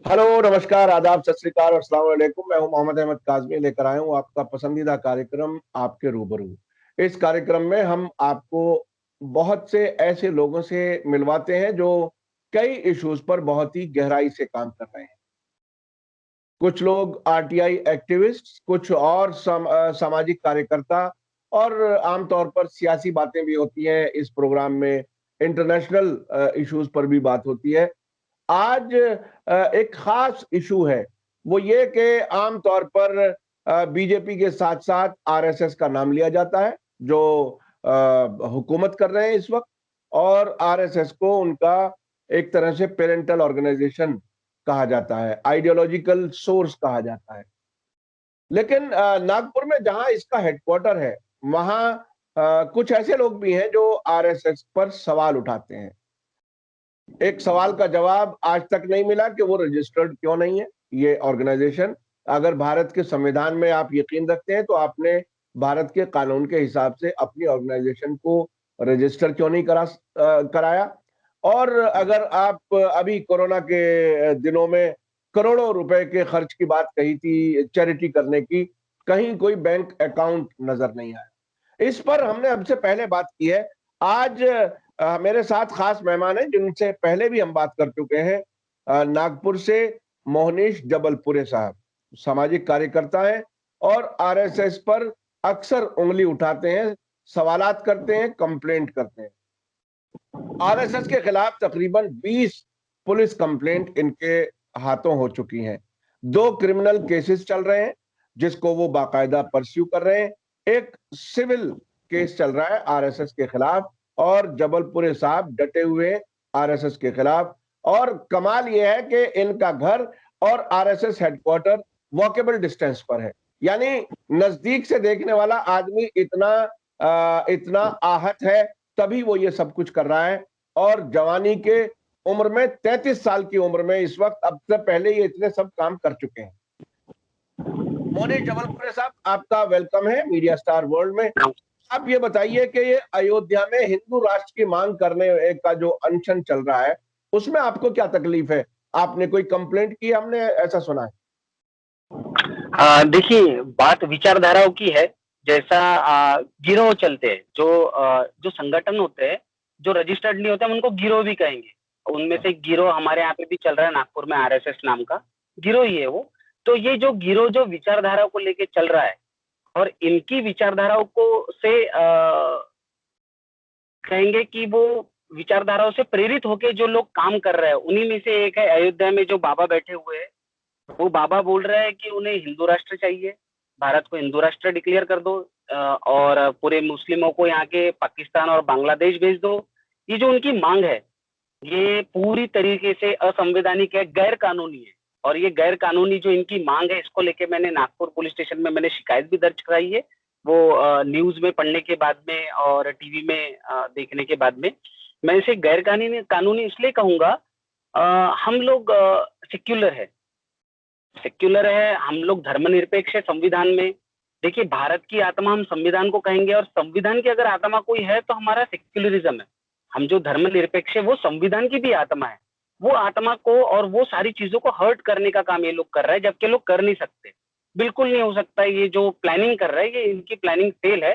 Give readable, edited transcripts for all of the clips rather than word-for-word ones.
Hello, नमस्कार, आदाब, सत श्री अकाल और अस्सलाम वालेकुम। मैं हूं मोहम्मद अहमद काज़मी, लेकर आया हूं आपका पसंदीदा कार्यक्रम आपके रूबरू। इस कार्यक्रम में हम आपको बहुत से ऐसे लोगों से मिलवाते हैं जो कई इश्यूज पर बहुत ही गहराई से काम कर रहे हैं। कुछ लोग आरटीआई एक्टिविस्ट, कुछ और सामाजिक कार्यकर्ता, और आमतौर पर सियासी बातें भी होती हैं इस प्रोग्राम में। इंटरनेशनल इश्यूज पर भी बात होती है। आज एक खास इशू है, वो ये कि आमतौर पर बीजेपी के साथ साथ आरएसएस का नाम लिया जाता है, जो हुकूमत कर रहे हैं इस वक्त। और आरएसएस को उनका एक तरह से पेरेंटल ऑर्गेनाइजेशन कहा जाता है, आइडियोलॉजिकल सोर्स कहा जाता है। लेकिन नागपुर में जहां इसका हेडक्वार्टर है, वहां कुछ ऐसे लोग भी हैं जो आरएसएस पर सवाल उठाते हैं। एक सवाल का जवाब आज तक नहीं मिला कि वो रजिस्टर्ड क्यों नहीं है, ये ऑर्गेनाइजेशन। अगर भारत के संविधान में आप यकीन रखते हैं तो आपने भारत के कानून के हिसाब से अपनी ऑर्गेनाइजेशन को रजिस्टर क्यों नहीं कराया। और अगर आप अभी कोरोना के दिनों में करोड़ों रुपए के खर्च की बात कही थी चैरिटी करने की, कहीं कोई बैंक अकाउंट नजर नहीं आया। इस पर हमने हमसे पहले बात की है। आज मेरे साथ खास मेहमान हैं जिनसे पहले भी हम बात कर चुके हैं। नागपुर से मोहनीश जबलपुरे साहब सामाजिक कार्यकर्ता हैं और आरएसएस पर अक्सर उंगली उठाते हैं, सवालात करते हैं, कंप्लेंट करते हैं। आरएसएस के खिलाफ तकरीबन 20 पुलिस कंप्लेंट इनके हाथों हो चुकी हैं। 2 क्रिमिनल केसेस चल रहे हैं जिसको वो बाकायदा परस्यू कर रहे हैं। एक सिविल केस चल रहा है आरएसएस के खिलाफ, और जबलपुरे साहब डटे हुए हैं आरएसएस के खिलाफ। और कमाल यह है कि इनका घर और आरएसएस हेडक्वार्टर वॉकेबल डिस्टेंस पर है। यानी नजदीक से देखने वाला आदमी इतना आहत है, तभी वो ये सब कुछ कर रहा है। और जवानी के उम्र में, 33 साल की उम्र में इस वक्त, अब से पहले ये इतने सब काम कर चुके हैं। मोनी जबलपुरे साहब, आपका वेलकम है मीडिया स्टार वर्ल्ड में। आप ये बताइए कि ये अयोध्या में हिंदू राष्ट्र की मांग करने का जो अनशन चल रहा है, उसमें आपको क्या तकलीफ है? आपने कोई कंप्लेंट की, हमने ऐसा सुना है। देखिए, बात विचारधाराओं की है। जैसा गिरोह चलते हैं, जो संगठन होते हैं, जो रजिस्टर्ड नहीं होते, हम उनको गिरोह भी कहेंगे। उनमें से एक गिरोह हमारे यहाँ पे भी चल रहा है नागपुर में, आरएसएस नाम का गिरोह ही है वो। तो ये जो गिरोह जो विचारधारा को लेके चल रहा है, और इनकी विचारधाराओं को से कहेंगे कि वो विचारधाराओं से प्रेरित होके जो लोग काम कर रहे हैं, उन्हीं में से एक है अयोध्या में जो बाबा बैठे हुए हैं। वो बाबा बोल रहे हैं कि उन्हें हिंदू राष्ट्र चाहिए, भारत को हिंदू राष्ट्र डिक्लेयर कर दो, और पूरे मुस्लिमों को यहाँ के पाकिस्तान और बांग्लादेश भेज दो। ये जो उनकी मांग है, ये पूरी तरीके से असंवैधानिक है, गैर कानूनी है। और ये गैर कानूनी जो इनकी मांग है, इसको लेके मैंने नागपुर पुलिस स्टेशन में मैंने शिकायत भी दर्ज कराई है। वो न्यूज में पढ़ने के बाद में और टीवी में देखने के बाद में मैं इसे गैर कानूनी कानूनी इसलिए कहूंगा। हम लोग सेक्युलर है, हम लोग धर्मनिरपेक्ष है संविधान में। देखिए, भारत की आत्मा हम संविधान को कहेंगे, और संविधान की अगर आत्मा कोई है तो हमारा सेक्युलरिज्म है। हम जो धर्मनिरपेक्ष है वो संविधान की भी आत्मा है। वो आत्मा को और वो सारी चीजों को हर्ट करने का काम ये लोग कर रहे हैं, जबकि लोग कर नहीं सकते। बिल्कुल नहीं हो सकता। ये जो प्लानिंग कर रहा है, ये इनकी प्लानिंग फेल है।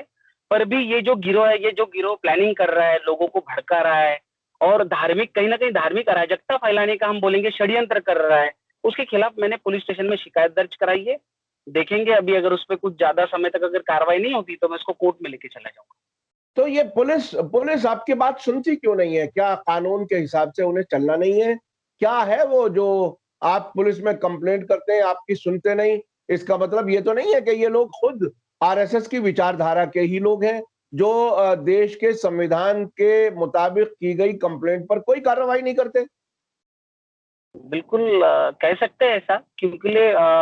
पर भी ये जो गिरोह है, ये जो गिरोह प्लानिंग कर रहा है, लोगों को भड़का रहा है, और धार्मिक, कहीं ना कहीं धार्मिक अराजकता फैलाने का हम बोलेंगे षड्यंत्र कर रहा है, उसके खिलाफ मैंने पुलिस स्टेशन में शिकायत दर्ज कराई है। देखेंगे अभी, अगर उस पर कुछ ज्यादा समय तक अगर कार्रवाई नहीं होती तो मैं इसको कोर्ट में लेके चला जाऊंगा। तो ये पुलिस पुलिस आपकी बात सुनती क्यों नहीं है? क्या कानून के हिसाब से उन्हें चलना नहीं है? क्या है वो जो आप पुलिस में कंप्लेंट करते हैं, आपकी सुनते नहीं? इसका मतलब ये तो नहीं है कि ये लोग खुद आरएसएस की विचारधारा के ही लोग हैं, जो देश के संविधान के मुताबिक की गई कंप्लेंट पर कोई कार्रवाई नहीं करते? बिल्कुल कह सकते हैं ऐसा, क्योंकि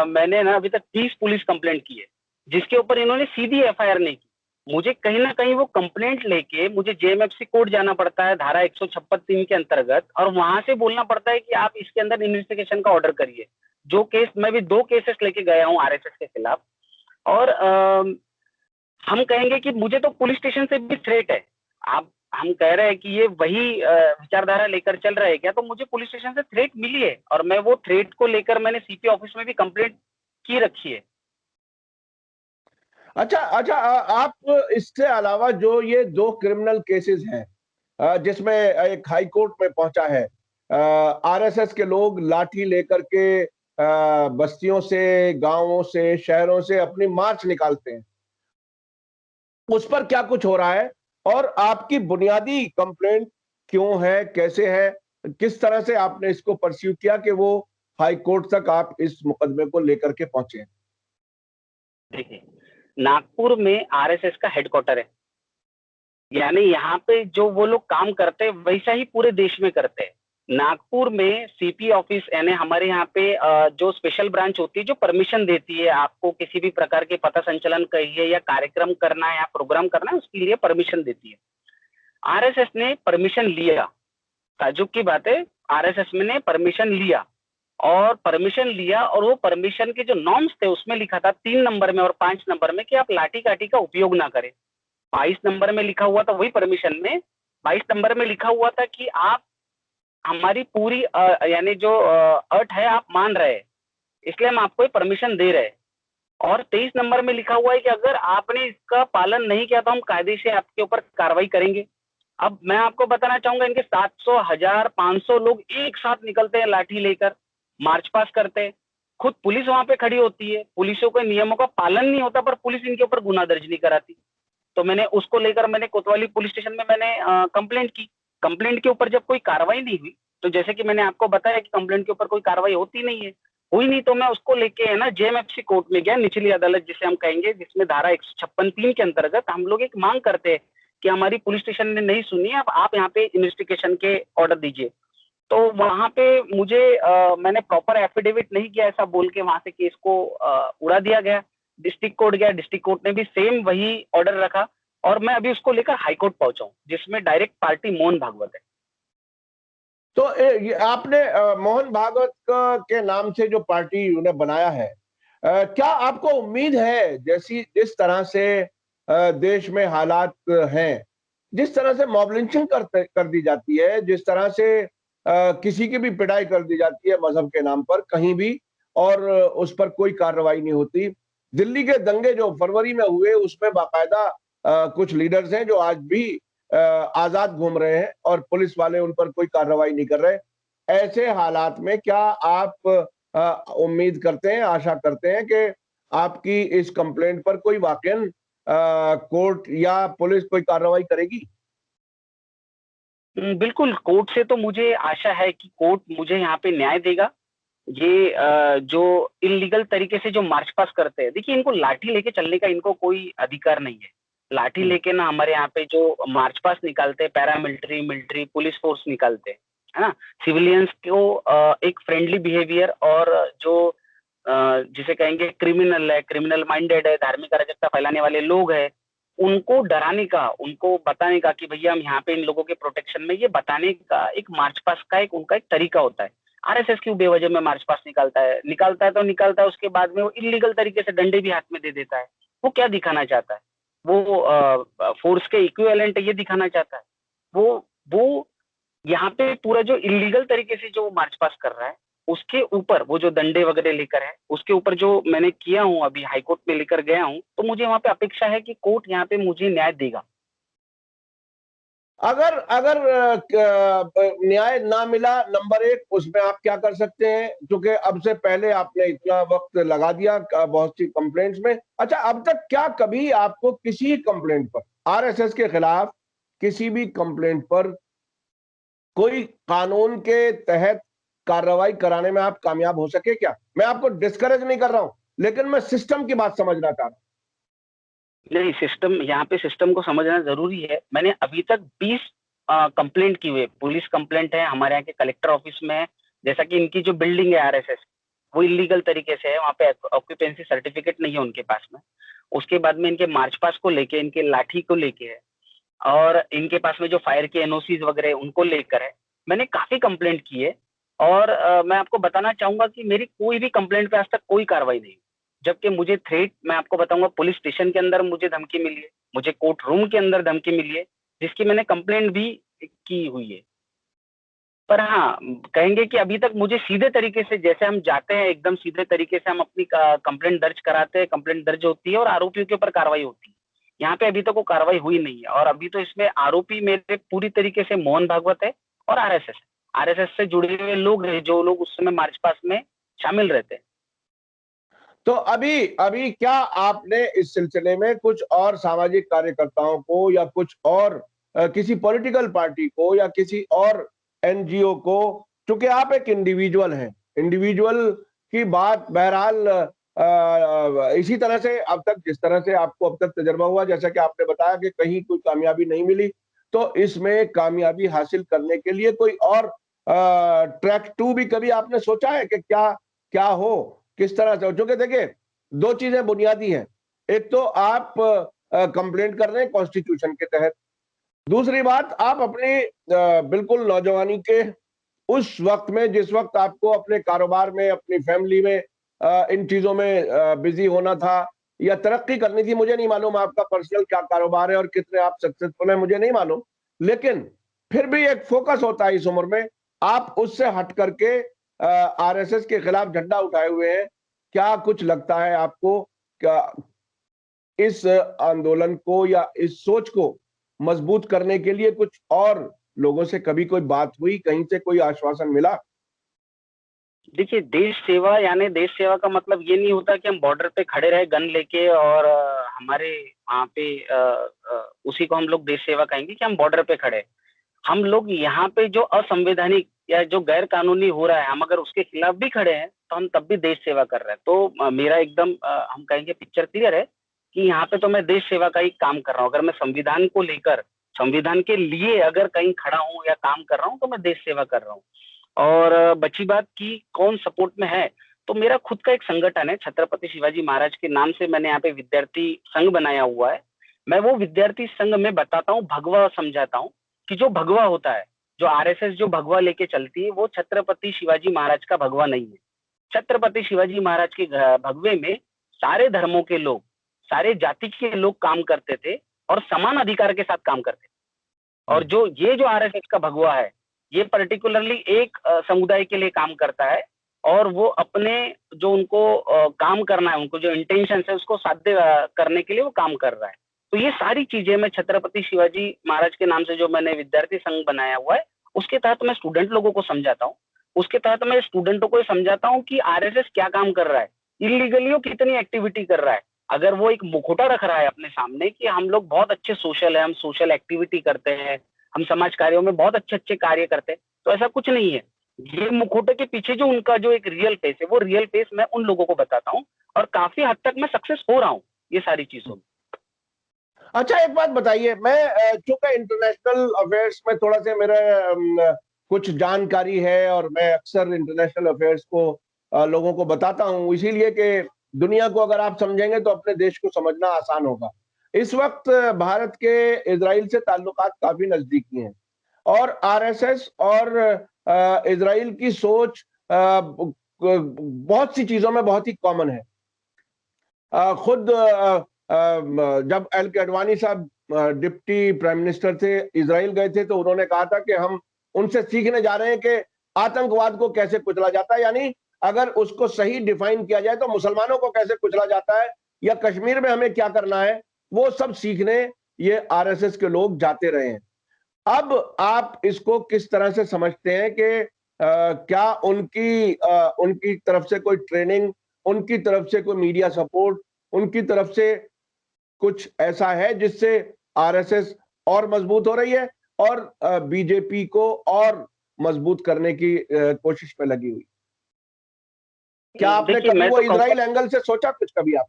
मैंने ना अभी तक 30 पुलिस कंप्लेंट की है, जिसके ऊपर इन्होंने सीधी एफआईआर नहीं की। मुझे कहीं ना कहीं वो कंप्लेंट लेके मुझे जेएमएफसी कोर्ट जाना पड़ता है धारा 156(3) के अंतर्गत, और वहां से बोलना पड़ता है कि आप इसके अंदर इन्वेस्टिगेशन का ऑर्डर करिए। जो केस मैं भी 2 केसेस लेके गया हूँ आरएसएस के खिलाफ। और हम कहेंगे कि मुझे तो पुलिस स्टेशन से भी थ्रेट है। आप हम कह रहे हैं कि ये वही विचारधारा लेकर चल रहा है क्या, तो मुझे पुलिस स्टेशन से थ्रेट मिली है और मैं वो थ्रेट को लेकर मैंने सीपी ऑफिस में भी कंप्लेंट की रखी है। अच्छा अच्छा, आप इससे अलावा जो ये 2 क्रिमिनल केसेस हैं, जिसमें एक हाई कोर्ट में पहुंचा है, आरएसएस के लोग लाठी लेकर के बस्तियों से, गांवों से, शहरों से अपनी मार्च निकालते हैं, उस पर क्या कुछ हो रहा है? और आपकी बुनियादी कंप्लेंट क्यों है, कैसे है, किस तरह से आपने इसको परस्यू किया कि वो हाई कोर्ट तक आप इस मुकदमे को लेकर के पहुंचे? देखिए, नागपुर में आरएसएस का हेडक्वार्टर है, यानी यहाँ पे जो वो लोग काम करते हैं वैसा ही पूरे देश में करते हैं। नागपुर में सीपी ऑफिस यानी हमारे यहाँ पे जो स्पेशल ब्रांच होती है जो परमिशन देती है आपको किसी भी प्रकार के पथ संचलन कहिए या कार्यक्रम करना है या प्रोग्राम करना है, उसके लिए परमिशन देती है। आरएसएस ने परमिशन लिया, ताज्जुब की बात है, आरएसएस ने परमिशन लिया और परमिशन लिया और वो परमिशन के जो नॉर्म्स थे उसमें लिखा था 3 नंबर में और 5 नंबर में कि आप लाठी काठी का उपयोग ना करें। 22 नंबर में लिखा हुआ था वही परमिशन में, 22 नंबर में लिखा हुआ था कि आप हमारी पूरी यानी जो अट है आप मान रहे हैं, इसलिए हम आपको ये परमिशन दे रहे हैं। और 23 नंबर में लिखा हुआ है कि अगर आपने इसका पालन नहीं किया तो हम कायदे से आपके ऊपर कार्रवाई करेंगे। अब मैं आपको बताना चाहूंगा, इनके 700, 1000, 500 लोग एक साथ निकलते हैं लाठी लेकर, मार्च पास करते हैं। खुद पुलिस वहां पे खड़ी होती है, पुलिसों के नियमों का पालन नहीं होता पर पुलिस इनके ऊपर गुना दर्ज नहीं कराती। तो मैंने उसको लेकर मैंने कोतवाली पुलिस स्टेशन में मैंने कंप्लेंट की। कंप्लेंट के ऊपर जब कोई कार्रवाई नहीं हुई, तो जैसे कि मैंने आपको बताया कि कंप्लेंट के ऊपर कोई कार्रवाई होती नहीं है, हुई नहीं, तो मैं उसको लेके है ना जेएमएफसी कोर्ट में गया, निचली अदालत जिसे हम कहेंगे, जिसमें धारा 156(3) के अंतर्गत हम लोग एक मांग करते हैं कि हमारी पुलिस स्टेशन ने नहीं सुनी, अब आप यहाँ पे इन्वेस्टिगेशन के ऑर्डर दीजिए। तो वहां पे मुझे मैंने प्रॉपर एफिडेविट नहीं किया ऐसा बोल के वहां से केस को उड़ा दिया गया। डिस्ट्रिक्ट कोर्ट गया, डिस्ट्रिक्ट कोर्ट ने भी सेम वही ऑर्डर रखा और मैं अभी उसको लेकर हाई कोर्ट पहुंचा हूँ, जिसमें डायरेक्ट पार्टी मोहन भागवत है। तो ये आपने मोहन भागवत के नाम से जो पार्टी उन्हें बनाया है, क्या आपको उम्मीद है, जैसी जिस तरह से देश में हालात हैं, जिस तरह से मॉब लिंचिंग कर दी जाती है, जिस तरह से किसी की भी पिटाई कर दी जाती है मजहब के नाम पर कहीं भी, और उस पर कोई कार्रवाई नहीं होती। दिल्ली के दंगे जो फरवरी में हुए उसमें बाकायदा कुछ लीडर्स हैं जो आज भी आजाद घूम रहे हैं और पुलिस वाले उन पर कोई कार्रवाई नहीं कर रहे। ऐसे हालात में क्या आप उम्मीद करते हैं, आशा करते हैं कि आपकी इस कंप्लेंट पर कोई वाकईन कोर्ट या पुलिस कोई कार्रवाई करेगी? बिल्कुल, कोर्ट से तो मुझे आशा है कि कोर्ट मुझे यहाँ पे न्याय देगा। ये जो इल्लीगल तरीके से जो मार्च पास करते हैं, देखिए इनको लाठी लेके चलने का इनको कोई अधिकार नहीं है। लाठी हम्म। लेके ना हमारे यहाँ पे जो मार्च पास निकालते हैं, पैरामिलिट्री, मिलिट्री, पुलिस फोर्स निकालते हैं, है ना? सिविलियंस को एक फ्रेंडली बिहेवियर और जो जिसे कहेंगे क्रिमिनल है, क्रिमिनल माइंडेड है, धार्मिक अराजकता फैलाने वाले लोग हैं, उनको डराने का, उनको बताने का कि भैया हम यहाँ पे इन लोगों के प्रोटेक्शन में, ये बताने का एक मार्च पास्ट का एक उनका एक तरीका होता है। आरएसएस क्यों बेवजह में मार्च पास्ट निकालता है तो निकालता है, उसके बाद में वो इलीगल तरीके से डंडे भी हाथ में दे देता है। वो क्या दिखाना चाहता है? वो फोर्स के इक्विवेलेंट ये दिखाना चाहता है। वो यहाँ पे पूरा जो इलीगल तरीके से जो मार्च पास्ट कर रहा है, उसके ऊपर वो जो डंडे वगैरह लेकर है, उसके ऊपर जो मैंने किया हूँ, अभी हाई कोर्ट में लेकर गया हूँ, तो मुझे वहां पे अपेक्षा है कि कोर्ट यहाँ पे मुझे न्याय देगा। अगर अगर न्याय ना मिला, नंबर एक, उसमें आप क्या कर सकते हैं? क्योंकि अब से पहले आपने इतना वक्त लगा दिया बहुत सी कंप्लेंट्स में। अच्छा, अब तक क्या कभी आपको किसी कंप्लेंट पर, आरएसएस के खिलाफ किसी भी कंप्लेंट पर, कोई कानून के तहत कार्रवाई कराने में आप कामयाब हो सके क्या? मैं आपको डिस्करेज नहीं कर रहा हूं, लेकिन मैं सिस्टम की बात समझना चाह रहा नहीं, सिस्टम यहाँ पे सिस्टम को समझना जरूरी है। मैंने अभी तक 20 कंप्लेंट की हुई है। पुलिस कंप्लेंट है, हमारे यहाँ के कलेक्टर ऑफिस में है। जैसा कि इनकी जो बिल्डिंग है आरएसएस, वो इलीगल तरीके से है, वहाँ पे ऑक्यूपेंसी सर्टिफिकेट नहीं है उनके पास में। उसके बाद में इनके मार्च पास को लेके, इनके लाठी को लेके है और इनके पास में जो फायर के एनओसीज वगैरह है, उनको लेकर है। मैंने काफी कंप्लेंट की है और मैं आपको बताना चाहूंगा कि मेरी कोई भी कंप्लेंट पे आज तक कोई कार्रवाई नहीं हुई। जबकि मुझे थ्रेट, मैं आपको बताऊंगा, पुलिस स्टेशन के अंदर मुझे धमकी मिली है, मुझे कोर्ट रूम के अंदर धमकी मिली है, जिसकी मैंने कंप्लेंट भी की हुई है। पर हाँ, कहेंगे कि अभी तक मुझे सीधे तरीके से, जैसे हम जाते हैं एकदम सीधे तरीके से हम अपनी कंप्लेंट दर्ज कराते हैं, कंप्लेंट दर्ज होती है और आरोपियों के ऊपर कार्रवाई होती है। यहाँ पे अभी तक वो कार्रवाई हुई नहीं है, और अभी तो इसमें आरोपी मेरे पूरी तरीके से मोहन भागवत है और आरएसएस है। आरएसएस से जुड़े हुए लोग हैं, जो लोग उस समय मार्च पास्ट में शामिल रहते हैं। तो अभी अभी क्या आपने इस सिलसिले में कुछ और सामाजिक कार्यकर्ताओं को या कुछ और किसी पॉलिटिकल पार्टी को या किसी और एनजीओ को, चूंकि आप एक इंडिविजुअल हैं, इंडिविजुअल की बात बहरहाल इसी तरह से अब तक, जिस तरह से आपको अब तक तजर्बा हुआ, जैसा कि आपने बताया कि कहीं कोई कामयाबी नहीं मिली, तो इसमें कामयाबी हासिल करने के लिए कोई और ट्रैक टू भी कभी आपने सोचा है कि क्या क्या हो, किस तरह से? क्योंकि देखिए, दो चीजें बुनियादी हैं। एक तो आप कंप्लेंट कर रहे हैं कॉन्स्टिट्यूशन के तहत, दूसरी बात आप अपनी बिल्कुल नौजवानी के उस वक्त में, जिस वक्त आपको अपने कारोबार में, अपनी फैमिली में इन चीजों में बिजी होना था या तरक्की करनी थी। मुझे नहीं मालूम आपका पर्सनल क्या कारोबार है और कितने आप सक्सेसफुल हैं, मुझे नहीं मालूम, लेकिन फिर भी एक फोकस होता है इस उम्र में। आप उससे हट करके आरएसएस के खिलाफ झंडा उठाए हुए हैं। क्या कुछ लगता है आपको, क्या इस आंदोलन को या इस सोच को मजबूत करने के लिए कुछ और लोगों से कभी कोई बात हुई, कहीं से कोई आश्वासन मिला? देखिए, देश सेवा यानी देश सेवा का मतलब ये नहीं होता कि हम बॉर्डर पे खड़े रहे गन लेके और हमारे वहाँ पे उसी को हम लोग देश सेवा कहेंगे कि हम बॉर्डर पे खड़े। हम लोग यहाँ पे जो असंवैधानिक या जो गैर कानूनी हो रहा है, हम अगर उसके खिलाफ भी खड़े हैं तो हम तब भी देश सेवा कर रहे हैं। तो मेरा एकदम हम कहेंगे पिक्चर क्लियर है कि यहाँ पे तो मैं देश सेवा का ही काम कर रहा हूँ। अगर मैं संविधान को लेकर, संविधान के लिए अगर कहीं खड़ा हूँ या काम कर रहा हूँ, तो मैं देश सेवा कर रहा हूँ। और बची बात की कौन सपोर्ट में है, तो मेरा खुद का एक संगठन है, छत्रपति शिवाजी महाराज के नाम से मैंने यहाँ पे विद्यार्थी संघ बनाया हुआ है। मैं वो विद्यार्थी संघ में बताता हूँ, भगवा समझाता हूँ कि जो भगवा होता है, जो आरएसएस जो भगवा लेके चलती है, वो छत्रपति शिवाजी महाराज का भगवा नहीं है। छत्रपति शिवाजी महाराज के भगवे में सारे धर्मों के लोग, सारे जाति के लोग काम करते थे और समान अधिकार के साथ काम करते थे। और जो ये जो आरएसएस का भगवा है, ये पर्टिकुलरली एक समुदाय के लिए काम करता है, और वो अपने जो उनको काम करना है, उनको जो इंटेंशन है उसको साध्य करने के लिए वो काम कर रहा है। तो ये सारी चीजें मैं छत्रपति शिवाजी महाराज के नाम से जो मैंने विद्यार्थी संघ बनाया हुआ है, उसके तहत मैं स्टूडेंट लोगों को समझाता हूँ। उसके तहत मैं स्टूडेंटों को समझाता हूँ कि आरएसएस क्या काम कर रहा है, इलीगली वो कितनी एक्टिविटी कर रहा है। अगर वो एक मुखौटा रख रहा है अपने सामने कि हम लोग बहुत अच्छे सोशल है, हम सोशल एक्टिविटी करते हैं, हम समाज कार्यों में बहुत अच्छे अच्छे कार्य करते हैं, तो ऐसा कुछ नहीं है। ये मुखौटे के पीछे जो उनका जो एक रियल फेस है, वो रियल फेस मैं उन लोगों को बताता हूँ, और काफी हद तक मैं सक्सेस हो रहा हूँ ये सारी चीजों में। अच्छा, एक बात बताइए, मैं चूंकि इंटरनेशनल अफेयर्स में थोड़ा सा मेरा कुछ जानकारी है और मैं अक्सर इंटरनेशनल अफेयर्स को लोगों को बताता हूं, इसीलिए कि दुनिया को अगर आप समझेंगे तो अपने देश को समझना आसान होगा। इस वक्त भारत के इजराइल से ताल्लुकात काफी नजदीकी हैं और आरएसएस और इजराइल की सोच बहुत सी चीजों में बहुत ही कॉमन है। खुद जब एल के अडवाणी साहब डिप्टी प्राइम मिनिस्टर थे, इजराइल गए थे, तो उन्होंने कहा था कि हम उनसे सीखने जा रहे हैं कि आतंकवाद को कैसे कुचला जाता है, यानी अगर उसको सही डिफाइन किया जाए तो मुसलमानों को कैसे कुचला जाता है या कश्मीर में हमें क्या करना है, वो सब सीखने ये आरएसएस के लोग जाते रहे हैं। अब आप इसको किस तरह से समझते हैं कि क्या उनकी तरफ से कोई ट्रेनिंग, उनकी तरफ से कोई मीडिया सपोर्ट, उनकी तरफ से कुछ ऐसा है जिससे आरएसएस और मजबूत हो रही है और बीजेपी को और मजबूत करने की कोशिश में लगी हुई? क्या आपने देखिए, कभी मैं वो तो कहूंगा इजराइल एंगल से सोचा कुछ कभी आप?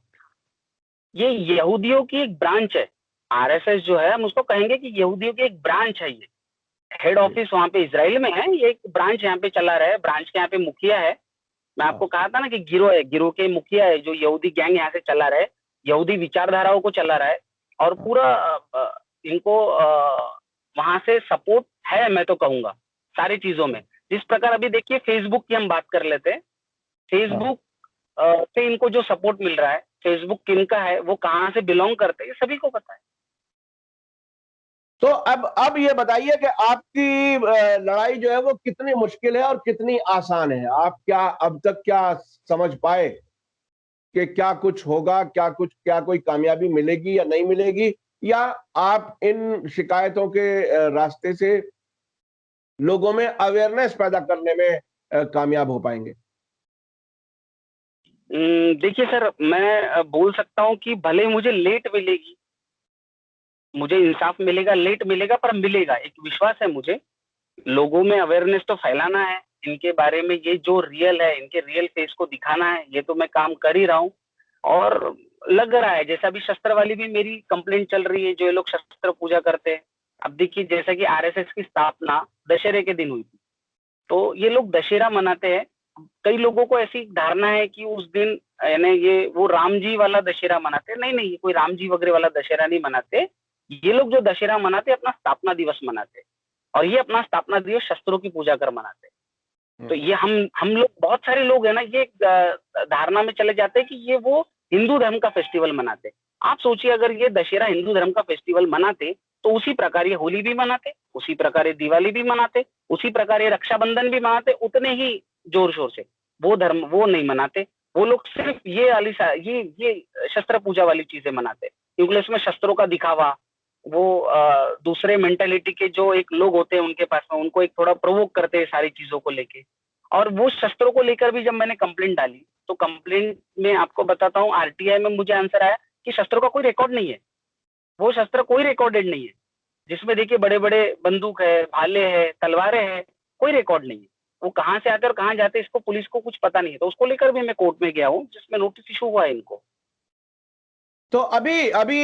ये यहूदियों की एक ब्रांच है। आरएसएस जो है, हम उसको कहेंगे कि यहूदियों की एक ब्रांच है। ये हेड जी। ऑफिस वहां पे इसराइल में है, ये एक ब्रांच यहाँ पे चला रहा है। ब्रांच के यहाँ पे मुखिया है। मैं हाँ। आपको कहा था ना कि गिरोह है, गिरोह के मुखिया है, जो यहूदी गैंग यहाँ से चला रहा है, यहूदी विचारधाराओं को चला रहा है। और हाँ। पूरा इनको वहां से सपोर्ट है, मैं तो कहूंगा सारी चीजों में। जिस प्रकार अभी देखिए, फेसबुक की हम बात कर लेते हैं। हाँ। फेसबुक से इनको जो सपोर्ट मिल रहा है, फेसबुक किनका है, वो कहाँ से बिलोंग करते हैं, ये सभी को पता है। तो अब ये बताइए कि आपकी लड़ाई जो है वो कितनी मुश्किल है और कितनी आसान है? आप क्या अब तक क्या समझ पाए कि क्या कुछ होगा, क्या कोई कामयाबी मिलेगी या नहीं मिलेगी? या आप इन शिकायतों के रास्ते से लोगों में अवेयरनेस पैदा करने में कामयाब हो पाएँगे? देखिए सर, मैं बोल सकता हूँ कि भले ही मुझे लेट मिलेगी, मुझे इंसाफ मिलेगा, लेट मिलेगा पर मिलेगा, एक विश्वास है मुझे। लोगों में अवेयरनेस तो फैलाना है, इनके बारे में ये जो रियल है, इनके रियल फेस को दिखाना है, ये तो मैं काम कर ही रहा हूँ। और लग रहा है जैसे अभी शस्त्र वाली भी मेरी कंप्लेंट चल रही है, जो ये लोग शस्त्र पूजा करते हैं। अब देखिए जैसा कि आरएसएस की स्थापना दशहरे के दिन हुई थी, तो ये लोग दशहरा मनाते हैं। कई लोगों को ऐसी धारणा है कि उस दिन यानी ये वो राम जी वाला दशहरा मनाते हैं। नहीं, नहीं, ये कोई राम जी वगैरह वाला दशहरा नहीं मनाते। ये लोग जो दशहरा मनाते हैं, अपना स्थापना दिवस मनाते हैं। और ये अपना स्थापना दिवस शस्त्रों की पूजा कर मनाते हैं। तो हुँ। ये हम लोग बहुत सारे लोग हैं ना, ये धारणा में चले जाते हैं कि ये वो हिंदू धर्म का फेस्टिवल मनाते हैं। आप सोचिए अगर ये दशहरा हिंदू धर्म का फेस्टिवल मनाते, तो उसी प्रकार ये होली भी मनाते, उसी प्रकार ये दिवाली भी मनाते, उसी प्रकार ये रक्षाबंधन भी मनाते, उतने ही जोर-शोर से। वो धर्म वो नहीं मनाते। वो लोग सिर्फ ये वाली ये शस्त्र पूजा वाली चीज़ें मनाते हैं, क्योंकि उसमें शस्त्रों का दिखावा, वो दूसरे मेंटालिटी के जो एक लोग होते हैं उनके पास में, उनको एक थोड़ा प्रोवोक करते हैं सारी चीज़ों को लेके। और वो शस्त्रों को लेकर भी जब मैंने कंप्लेंट डाली, तो कंप्लेंट में आपको बताता हूँ, आरटीआई में मुझे आंसर आया कि शस्त्रों का कोई रिकॉर्ड नहीं है। वो शस्त्र कोई रिकॉर्डेड नहीं है। जिसमें देखिए बड़े-बड़े बंदूक है, भाले हैं, तलवारें हैं, कोई रिकॉर्ड नहीं है। वो कहाँ से आते हैं और कहाँ जाते हैं इसको पुलिस को कुछ पता नहीं है। तो उसको लेकर भी मैं कोर्ट में गया हूँ, जिसमें नोटिस इश्यू हुआ है इनको। तो अभी अभी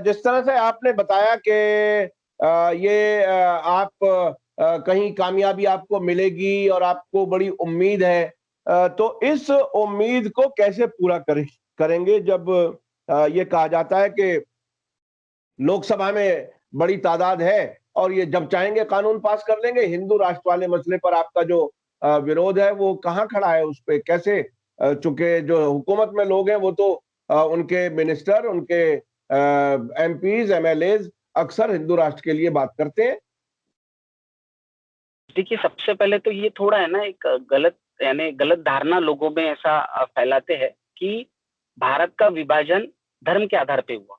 जिस तरह से आपने बताया कि ये आप कहीं कामयाबी आपको मिलेगी और आपको बड़ी उम्मीद है, तो इस उम्मीद को कैसे पूरा करेंगे जब ये कहा जाता है कि लोकसभा में बड़ी तादाद है और ये जब चाहेंगे कानून पास कर लेंगे। हिंदू राष्ट्र वाले मसले पर आपका जो विरोध है वो कहाँ खड़ा है उस पे? कैसे चूँकि जो हुकूमत में लोग हैं वो तो उनके मिनिस्टर, उनके एमपीज़, एमएलएज़ अक्सर हिंदू राष्ट्र के लिए बात करते हैं। देखिए, सबसे पहले तो ये थोड़ा है ना एक गलत यानी गलत धारणा लोगों में ऐसा फैलाते हैं कि भारत का विभाजन धर्म के आधार पे हुआ।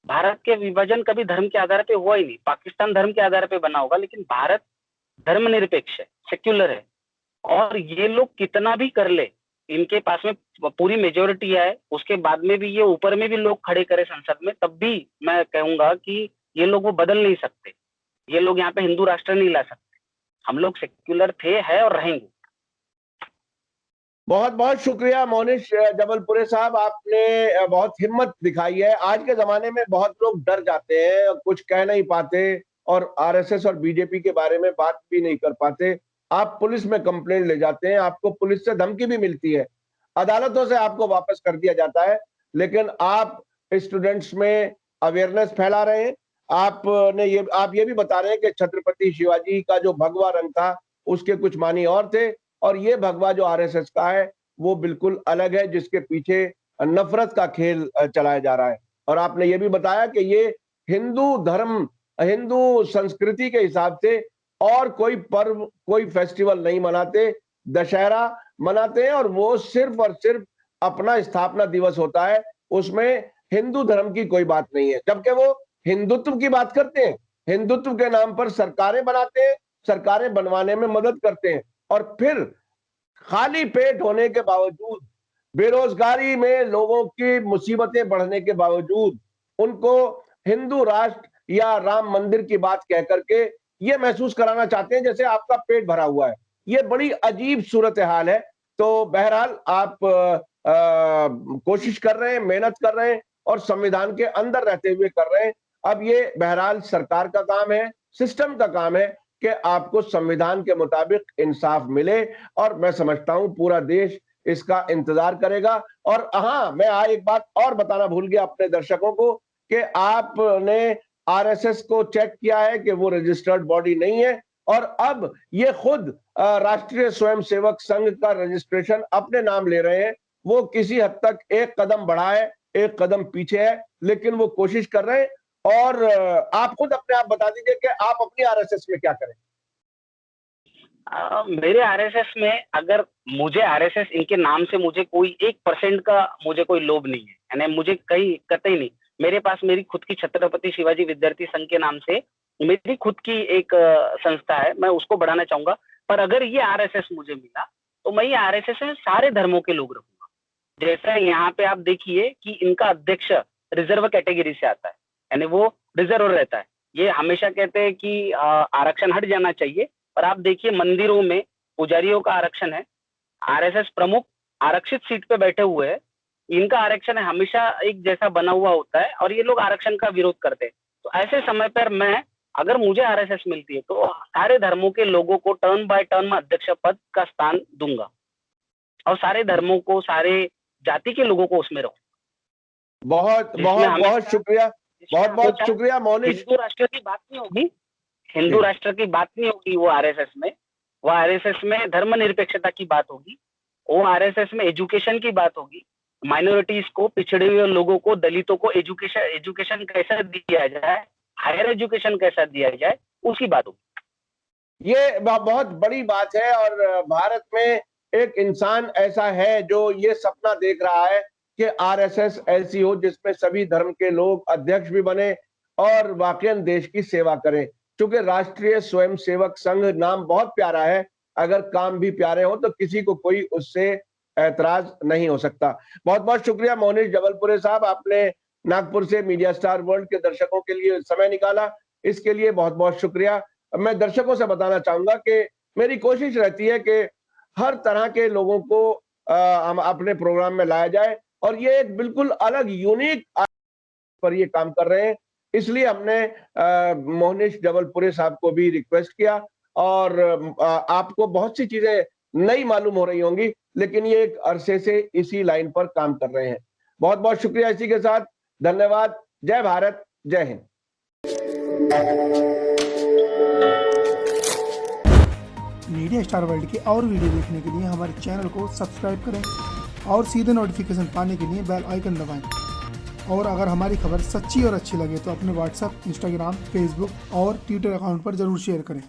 भारत के विभाजन कभी धर्म के आधार पे हुआ ही नहीं। पाकिस्तान धर्म के आधार पे बना होगा, लेकिन भारत धर्मनिरपेक्ष है, सेक्युलर है। और ये लोग कितना भी कर ले, इनके पास में पूरी मेजॉरिटी है, उसके बाद में भी ये ऊपर में भी लोग खड़े करे संसद में, तब भी मैं कहूँगा कि ये लोग वो बदल नहीं सकते। ये लोग यहाँ पे हिंदू राष्ट्र नहीं ला सकते। हम लोग सेक्युलर थे, हैं और रहेंगे। बहुत-बहुत शुक्रिया मोनिश जबलपुरे साहब, आपने बहुत हिम्मत दिखाई है। आज के ज़माने में बहुत लोग डर जाते हैं, कुछ कह नहीं पाते और आरएसएस और बीजेपी के बारे में बात भी नहीं कर पाते। आप पुलिस में कंप्लेंट ले जाते हैं, आपको पुलिस से धमकी भी मिलती है। अदालतों से आपको वापस कर दिया जाता है, लेकिन आप स्टूडेंट्स में अवेयरनेस फैला रहे हैं। आप ये भी बता रहे हैं कि छत्रपति शिवाजी का जो भगवा रंग था, उसके कुछ मानी और थे और ये भगवा जो आरएसएस का है, वो बिल्कुल अलग है, जिसके पीछे नफ़रत का खेल चलाया जा रहा है। और आपने ये भी बताया कि ये हिंदू धर्म, हिंदू संस्कृति के हिसाब से और कोई पर्व, कोई फेस्टिवल नहीं मनाते, दशहरा मनाते हैं और वो सिर्फ़ और सिर्फ़ अपना स्थापना दिवस होता है, उसमें हिंदू धर्म की कोई बात नहीं है। जबकि वो हिंदुत्व की बात करते हैं, हिंदुत्व के नाम पर सरकारें बनाते हैं, सरकारें बनवाने में मदद करते हैं और फिर खाली पेट होने के बावजूद, बेरोजगारी में लोगों की मुसीबतें बढ़ने के बावजूद, उनको हिंदू राष्ट्र या राम मंदिर की बात कह करके ये महसूस कराना चाहते हैं जैसे आपका पेट भरा हुआ है। ये बड़ी अजीब सूरत-ए-हाल है। तो बहरहाल आप कोशिश कर रहे हैं, मेहनत कर रहे हैं और संविधान के अंदर रहते हुए कर रहे हैं। अब ये बहरहाल सरकार का काम है, सिस्टम का काम है कि आपको संविधान के मुताबिक इंसाफ मिले और मैं समझता हूँ पूरा देश इसका इंतजार करेगा। और हाँ, मैं एक बात और बताना भूल गया अपने दर्शकों को कि आपने आरएसएस को चेक किया है कि वो रजिस्टर्ड बॉडी नहीं है और अब ये खुद राष्ट्रीय स्वयंसेवक संघ का रजिस्ट्रेशन अपने नाम ले रहे हैं। वो किसी हद तक एक कदम बढ़ा है, एक कदम पीछे है, लेकिन वो कोशिश कर रहे हैं और आप खुद अपने आप बता दीजिए कि आप अपनी आरएसएस में क्या करें। मेरे आरएसएस में, अगर मुझे आरएसएस इनके नाम से मुझे कोई 1% का मुझे कोई लोभ नहीं है, यानी मुझे कहीं कतई नहीं। मेरे पास मेरी खुद की छत्रपति शिवाजी विद्यार्थी संघ के नाम से मेरी खुद की एक संस्था है, मैं उसको बढ़ाना चाहूंगा। पर अगर ये आरएसएस मुझे मिला तो मैं ये आरएसएस में सारे धर्मों के लोग रखूंगा। जैसा यहाँ पे आप देखिए कि इनका अध्यक्ष रिजर्व कैटेगरी से आता है, यानी वो रिजर्व रहता है। ये हमेशा कहते हैं कि आरक्षण हट जाना चाहिए, पर आप देखिए मंदिरों में पुजारियों का आरक्षण है, आरएसएस प्रमुख आरक्षित सीट पे बैठे हुए हैं, इनका आरक्षण हमेशा एक जैसा बना हुआ होता है और ये लोग आरक्षण का विरोध करते हैं। तो ऐसे समय पर मैं, अगर मुझे आरएसएस मिलती है तो सारे धर्मों के लोगों को टर्न बाय टर्न में अध्यक्ष पद का स्थान दूंगा और सारे धर्मों को, सारे जाति के लोगों को उसमें रखूंगा। बहुत बहुत बहुत शुक्रिया, बहुत बहुत शुक्रिया मोनिश। हिंदू राष्ट्र की बात नहीं होगी, हिंदू राष्ट्र की बात नहीं होगी वो आरएसएस में। वो आरएसएस में धर्मनिरपेक्षता की बात होगी, वो आरएसएस में एजुकेशन की बात होगी, माइनॉरिटीज को, पिछड़े हुए लोगों को, दलितों को एजुकेशन कैसा दिया जाए, हायर एजुकेशन कैसा दिया जाए, उसकी बात होगी। ये बहुत बड़ी बात है और भारत में एक इंसान ऐसा है जो ये सपना देख रहा है कि आरएसएस ऐसी हो जिसमें सभी धर्म के लोग अध्यक्ष भी बने और वाकई देश की सेवा करें। क्योंकि राष्ट्रीय स्वयंसेवक संघ नाम बहुत प्यारा है, अगर काम भी प्यारे हो तो किसी को कोई उससे ऐतराज नहीं हो सकता। बहुत बहुत शुक्रिया मोनिश जबलपुरे साहब, आपने नागपुर से मीडिया स्टार वर्ल्ड के दर्शकों के लिए समय निकाला, इसके लिए बहुत बहुत शुक्रिया। मैं दर्शकों से बताना चाहूंगा कि मेरी कोशिश रहती है कि हर तरह के लोगों को हम अपने प्रोग्राम में लाया जाए और ये एक बिल्कुल अलग यूनिक पर ये काम कर रहे हैं, इसलिए हमने मोनिश जबलपुरे साहब को भी रिक्वेस्ट किया। और आपको बहुत सी चीजें नई मालूम हो रही होंगी, लेकिन ये एक अरसे से इसी लाइन पर काम कर रहे हैं। बहुत बहुत शुक्रिया। इसी के साथ धन्यवाद। जय भारत, जय हिंद। मीडिया स्टार वर्ल्ड के और वीडियो देखने के लिए हमारे चैनल को सब्सक्राइब करें और सीधे नोटिफिकेशन पाने के लिए बेल आइकन दबाएं। और अगर हमारी खबर सच्ची और अच्छी लगे तो अपने व्हाट्सएप, इंस्टाग्राम, फेसबुक और ट्विटर अकाउंट पर जरूर शेयर करें।